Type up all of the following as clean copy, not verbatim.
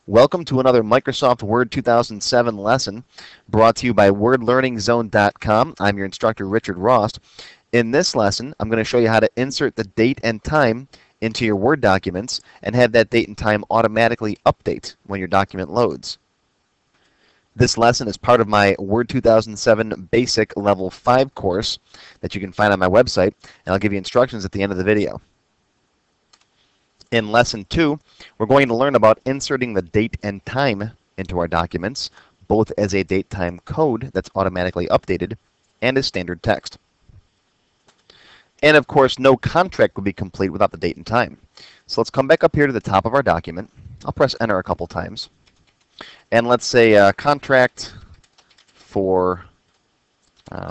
Welcome to another Microsoft Word 2007 lesson brought to you by wordlearningzone.com. I'm your instructor, Richard Rost. In this lesson, I'm going to show you how to insert the date and time into your Word documents and have that date and time automatically update when your document loads. This lesson is part of my Word 2007 Basic Level 5 course that you can find on my website, and I'll give you instructions at the end of the video. In Lesson 2, we're going to learn about inserting the date and time into our documents, both as a date-time code that's automatically updated and as standard text. And of course, no contract would be complete without the date and time. So let's come back up here to the top of our document. I'll press Enter a couple times. And let's say contract for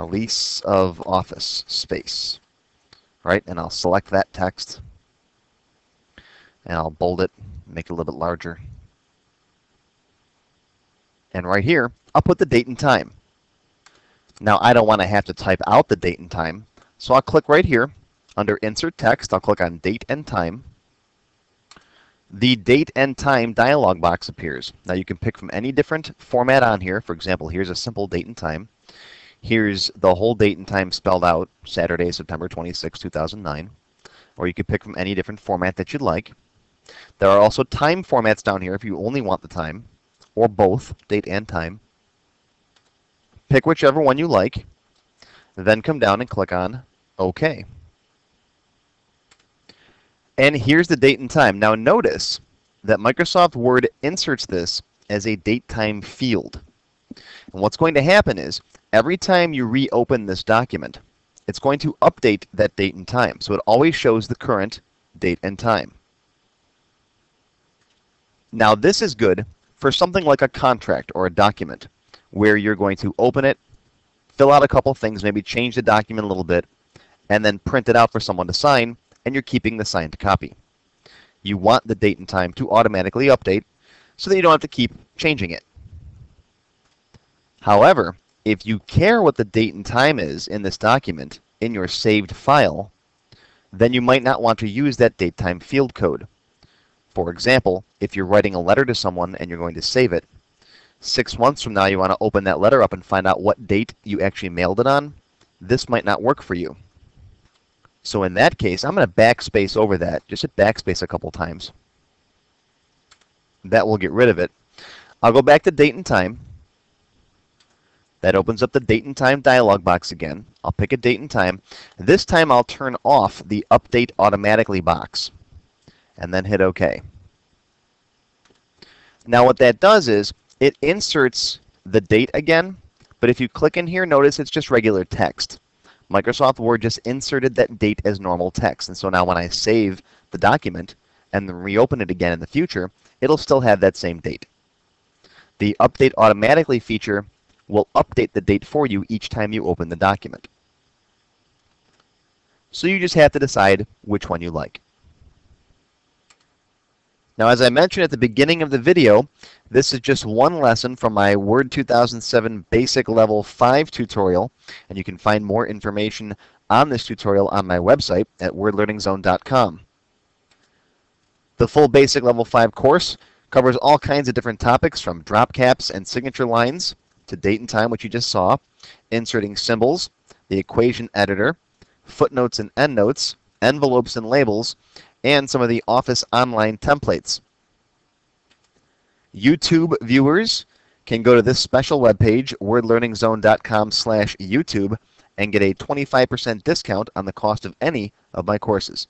lease of office space. Right? And I'll select that text. And I'll bold it, make it a little bit larger. And right here, I'll put the date and time. Now, I don't want to have to type out the date and time, so I'll click right here. Under Insert Text, I'll click on Date and Time. The Date and Time dialog box appears. Now, you can pick from any different format on here. For example, here's a simple date and time. Here's the whole date and time spelled out, Saturday, September 26, 2009. Or you could pick from any different format that you'd like. There are also time formats down here if you only want the time, or both, date and time. Pick whichever one you like, then come down and click on OK. And here's the date and time. Now notice that Microsoft Word inserts this as a date-time field. And what's going to happen is, every time you reopen this document, it's going to update that date and time. So it always shows the current date and time. Now this is good for something like a contract or a document where you're going to open it, fill out a couple things, maybe change the document a little bit, and then print it out for someone to sign, and you're keeping the signed copy. You want the date and time to automatically update so that you don't have to keep changing it. However, if you care what the date and time is in this document in your saved file, then you might not want to use that date-time field code. For example, if you're writing a letter to someone and you're going to save it, 6 months from now you want to open that letter up and find out what date you actually mailed it on, this might not work for you. So in that case, I'm going to backspace over that. Just hit backspace a couple times. That will get rid of it. I'll go back to date and time. That opens up the date and time dialog box again. I'll pick a date and time. This time I'll turn off the Update Automatically box and then hit OK. Now what that does is it inserts the date again, but if you click in here, notice it's just regular text. Microsoft Word just inserted that date as normal text, and so now when I save the document and then reopen it again in the future, it'll still have that same date. The Update Automatically feature will update the date for you each time you open the document. So you just have to decide which one you like. Now, as I mentioned at the beginning of the video, this is just one lesson from my Word 2007 Basic Level 5 tutorial, and you can find more information on this tutorial on my website at wordlearningzone.com. The full Basic Level 5 course covers all kinds of different topics from drop caps and signature lines to date and time, which you just saw, inserting symbols, the equation editor, footnotes and endnotes, envelopes and labels, and some of the Office Online templates. YouTube viewers can go to this special webpage, wordlearningzone.com/YouTube, and get a 25% discount on the cost of any of my courses.